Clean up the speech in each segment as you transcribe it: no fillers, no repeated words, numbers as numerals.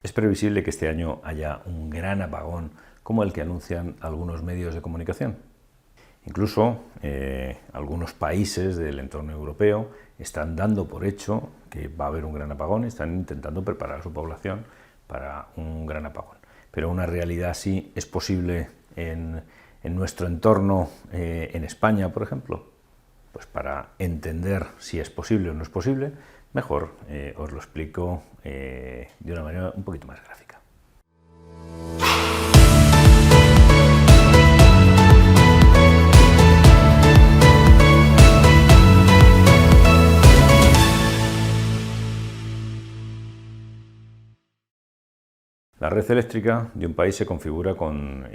Es previsible que este año haya un gran apagón como el que anuncian algunos medios de comunicación. Incluso algunos países del entorno europeo están dando por hecho que va a haber un gran apagón y están intentando preparar a su población para un gran apagón. Pero una realidad así es posible en nuestro entorno, en España, por ejemplo. Pues para entender si es posible o no es posible, mejor os lo explico de una manera un poquito más gráfica. La red eléctrica de un país se configura con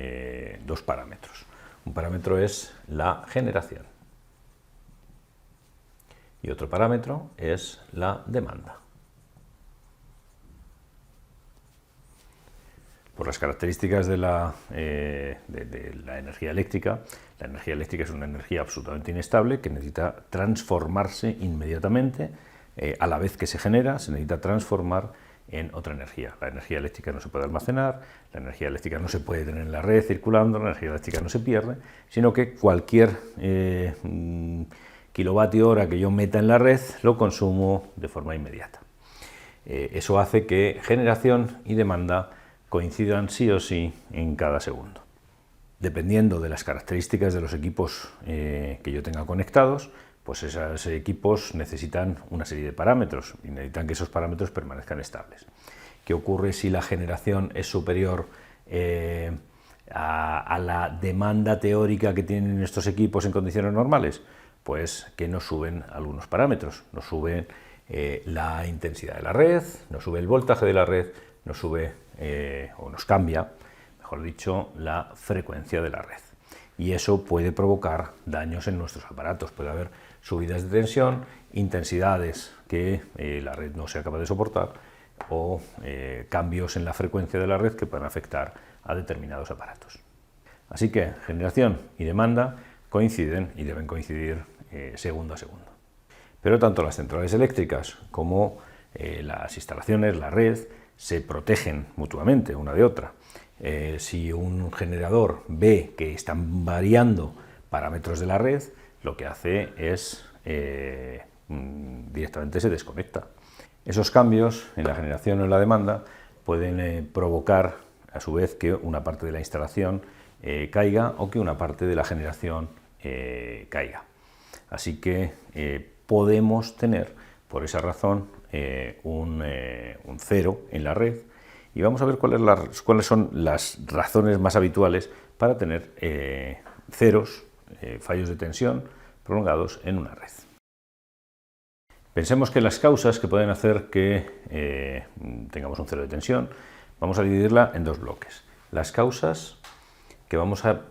dos parámetros. Un parámetro es la generación y otro parámetro es la demanda. Por las características de la energía eléctrica es una energía absolutamente inestable que necesita transformarse inmediatamente. A la vez que se genera, se necesita transformar en otra energía. La energía eléctrica no se puede almacenar, la energía eléctrica no se puede tener en la red circulando, la energía eléctrica no se pierde, sino que cualquier kilovatio hora que yo meta en la red lo consumo de forma inmediata. Eso hace que generación y demanda coincidan sí o sí en cada segundo. Dependiendo de las características de los equipos que yo tenga conectados, pues esos equipos necesitan una serie de parámetros y necesitan que esos parámetros permanezcan estables. ¿Qué ocurre si la generación es superior a la demanda teórica que tienen estos equipos en condiciones normales? Pues que nos suben algunos parámetros, nos sube la intensidad de la red, nos sube el voltaje de la red, nos sube o nos cambia, mejor dicho, la frecuencia de la red. Y eso puede provocar daños en nuestros aparatos. Puede haber subidas de tensión, intensidades que la red no sea capaz de soportar o cambios en la frecuencia de la red que puedan afectar a determinados aparatos. Así que generación y demanda coinciden y deben coincidir segundo a segundo. Pero tanto las centrales eléctricas como las instalaciones, la red, se protegen mutuamente una de otra. Si un generador ve que están variando parámetros de la red, lo que hace es directamente se desconecta. Esos cambios en la generación o en la demanda pueden provocar a su vez que una parte de la instalación caiga o que una parte de la generación caiga. Así que podemos tener por esa razón un cero en la red. Y vamos a ver cuáles son las razones más habituales para tener ceros, fallos de tensión prolongados en una red. Pensemos que las causas que pueden hacer que tengamos un cero de tensión, vamos a dividirla en dos bloques. Las causas que vamos a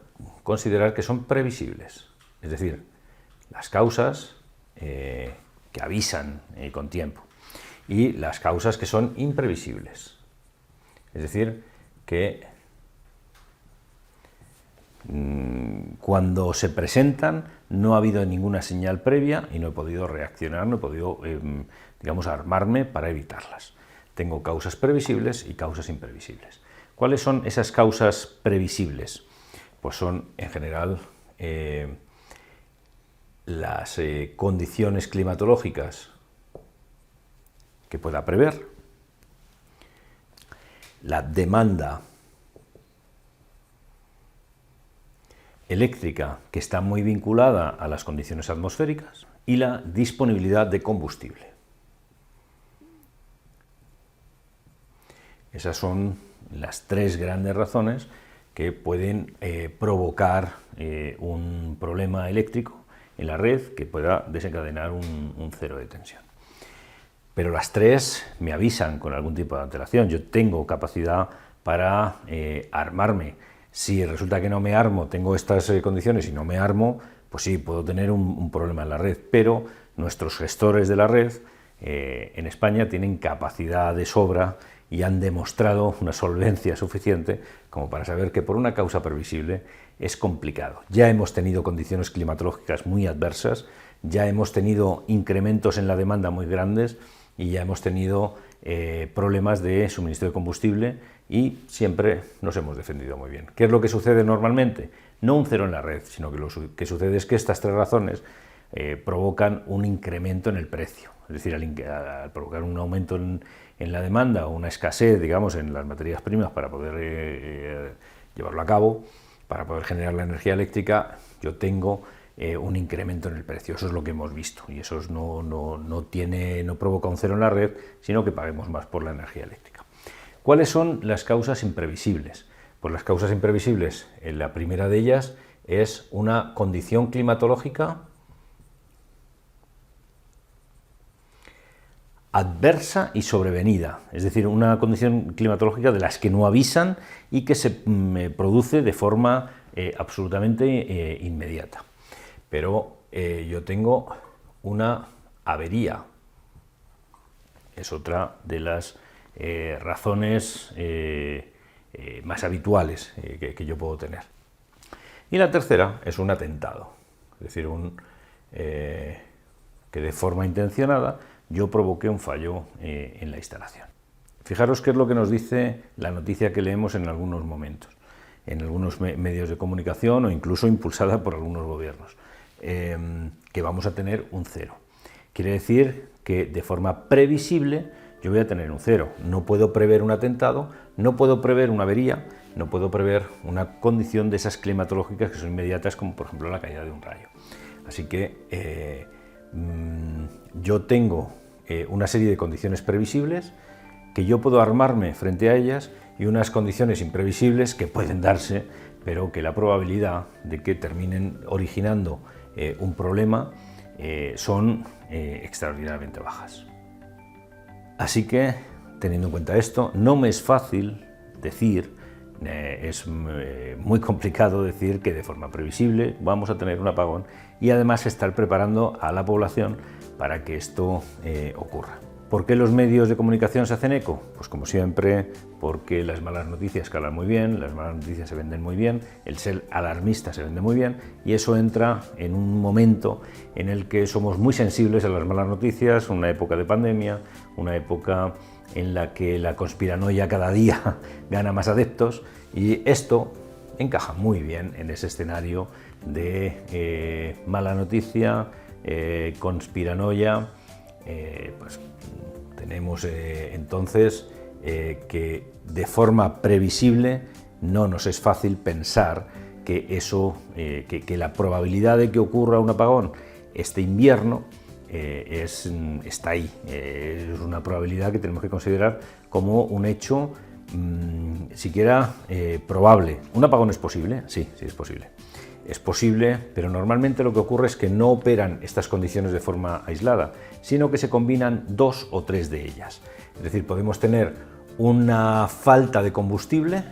considerar que son previsibles, es decir, las causas que avisan con tiempo, y las causas que son imprevisibles. Es decir, que cuando se presentan no ha habido ninguna señal previa y no he podido reaccionar, no he podido, digamos, armarme para evitarlas. Tengo causas previsibles y causas imprevisibles. ¿Cuáles son esas causas previsibles? Pues son, en general, las condiciones climatológicas que pueda prever, la demanda eléctrica que está muy vinculada a las condiciones atmosféricas y la disponibilidad de combustible. Esas son las tres grandes razones que pueden provocar un problema eléctrico en la red que pueda desencadenar un cero de tensión. Pero las tres me avisan con algún tipo de antelación. Yo tengo capacidad para armarme. Si resulta que no me armo, tengo estas condiciones y no me armo, pues sí, puedo tener un problema en la red. Pero nuestros gestores de la red en España tienen capacidad de sobra y han demostrado una solvencia suficiente como para saber que por una causa previsible es complicado. Ya hemos tenido condiciones climatológicas muy adversas, ya hemos tenido incrementos en la demanda muy grandes y ya hemos tenido problemas de suministro de combustible y siempre nos hemos defendido muy bien. ¿Qué es lo que sucede normalmente? No un cero en la red, sino que lo que sucede es que estas tres razones provocan un incremento en el precio. Es decir, al provocar un aumento en la demanda o una escasez, digamos, en las materias primas para poder llevarlo a cabo, para poder generar la energía eléctrica, yo tengo un incremento en el precio. Eso es lo que hemos visto y eso no provoca un cero en la red, sino que paguemos más por la energía eléctrica. ¿Cuáles son las causas imprevisibles? Pues las causas imprevisibles, la primera de ellas es una condición climatológica adversa y sobrevenida, es decir, una condición climatológica de las que no avisan y que se produce de forma absolutamente inmediata. Pero yo tengo una avería, es otra de las razones más habituales que yo puedo tener. Y la tercera es un atentado, es decir, que de forma intencionada yo provoqué un fallo en la instalación. Fijaros qué es lo que nos dice la noticia que leemos en algunos momentos, en algunos medios de comunicación o incluso impulsada por algunos gobiernos, que vamos a tener un cero. Quiere decir que de forma previsible yo voy a tener un cero. No puedo prever un atentado, no puedo prever una avería, no puedo prever una condición de esas climatológicas que son inmediatas, como por ejemplo la caída de un rayo. Así que yo tengo una serie de condiciones previsibles que yo puedo armarme frente a ellas y unas condiciones imprevisibles que pueden darse, pero que la probabilidad de que terminen originando un problema son extraordinariamente bajas. Así que, teniendo en cuenta esto, no me es fácil decir, es muy complicado decir que de forma previsible vamos a tener un apagón y además estar preparando a la población para que esto ocurra. ¿Por qué los medios de comunicación se hacen eco? Pues como siempre, porque las malas noticias calan muy bien, las malas noticias se venden muy bien, el ser alarmista se vende muy bien y eso entra en un momento en el que somos muy sensibles a las malas noticias, una época de pandemia, una época en la que la conspiranoia cada día gana más adeptos y esto encaja muy bien en ese escenario de mala noticia, conspiranoia. Pues tenemos entonces que de forma previsible no nos es fácil pensar que que la probabilidad de que ocurra un apagón este invierno está ahí. Es una probabilidad que tenemos que considerar como un hecho siquiera probable. ¿Un apagón es posible? Sí, sí es posible. Es posible, pero normalmente lo que ocurre es que no operan estas condiciones de forma aislada, sino que se combinan dos o tres de ellas. Es decir, podemos tener una falta de combustible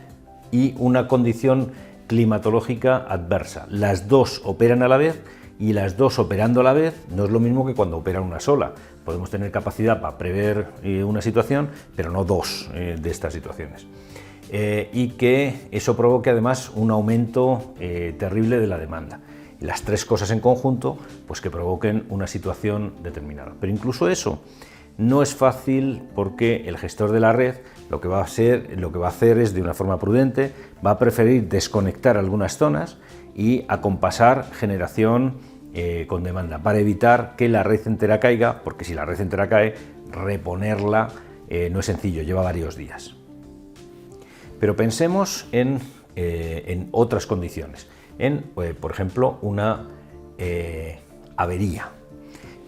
y una condición climatológica adversa. Las dos operan a la vez y las dos operando a la vez no es lo mismo que cuando opera una sola. Podemos tener capacidad para prever una situación, pero no dos de estas situaciones. Y que eso provoque además un aumento terrible de la demanda. Las tres cosas en conjunto, pues que provoquen una situación determinada. Pero incluso eso no es fácil porque el gestor de la red lo que va a hacer es, de una forma prudente, va a preferir desconectar algunas zonas y acompasar generación con demanda para evitar que la red entera caiga, porque si la red entera cae, reponerla no es sencillo, lleva varios días. Pero pensemos en otras condiciones, por ejemplo, una avería,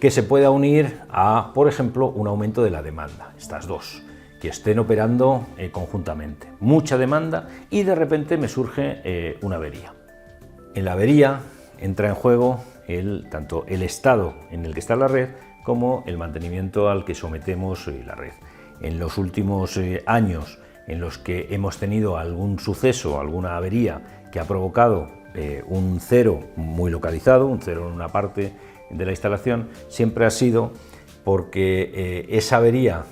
que se pueda unir a, por ejemplo, un aumento de la demanda, estas dos, que estén operando conjuntamente. Mucha demanda y de repente me surge una avería. En la avería entra en juego tanto el estado en el que está la red como el mantenimiento al que sometemos la red. En los últimos años en los que hemos tenido algún suceso, alguna avería que ha provocado un cero muy localizado, un cero en una parte de la instalación, siempre ha sido porque esa avería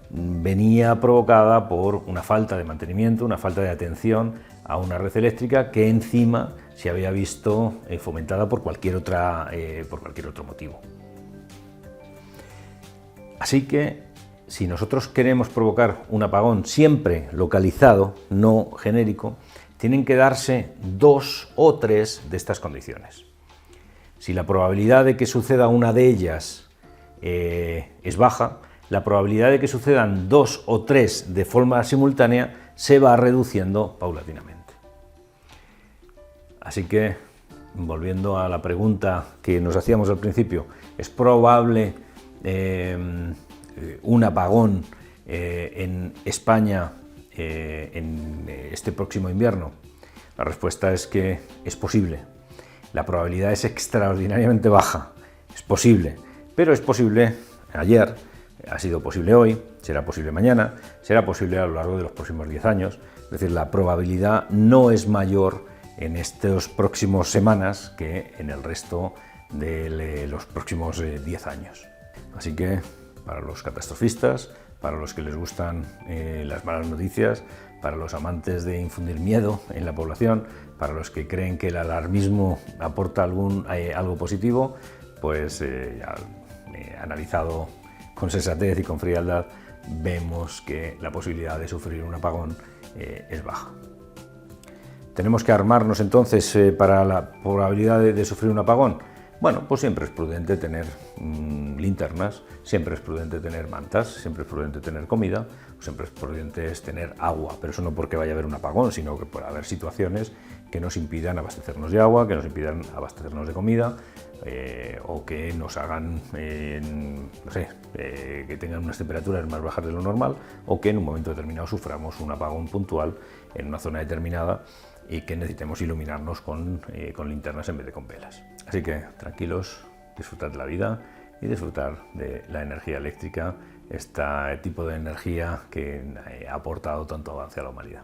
venía provocada por una falta de mantenimiento, una falta de atención a una red eléctrica que encima se había visto fomentada por cualquier otro motivo. Así que si nosotros queremos provocar un apagón siempre localizado, no genérico, tienen que darse 2 o 3 de estas condiciones. Si la probabilidad de que suceda una de ellas es baja, la probabilidad de que sucedan 2 o 3 de forma simultánea se va reduciendo paulatinamente. Así que, volviendo a la pregunta que nos hacíamos al principio, ¿es probable un apagón en España en este próximo invierno? La respuesta es que es posible. La probabilidad es extraordinariamente baja. Es posible, pero es posible ayer, ha sido posible hoy, será posible mañana, será posible a lo largo de los próximos 10 años. Es decir, la probabilidad no es mayor en estas próximas semanas que en el resto de los próximos 10 años. Así que, para los catastrofistas, para los que les gustan las malas noticias, para los amantes de infundir miedo en la población, para los que creen que el alarmismo aporta algo positivo, pues ya analizado con sensatez y con frialdad, vemos que la posibilidad de sufrir un apagón es baja. ¿Tenemos que armarnos entonces para la probabilidad de sufrir un apagón? Bueno, pues siempre es prudente tener linternas, siempre es prudente tener mantas, siempre es prudente tener comida, siempre es prudente tener agua, pero eso no porque vaya a haber un apagón, sino que puede haber situaciones que nos impidan abastecernos de agua, que nos impidan abastecernos de comida, o que nos hagan, no sé, que tengan unas temperaturas más bajas de lo normal, o que en un momento determinado suframos un apagón puntual en una zona determinada y que necesitemos iluminarnos con linternas en vez de con velas. Así que tranquilos, disfrutad de la vida y disfrutar de la energía eléctrica, este tipo de energía que ha aportado tanto avance a la humanidad.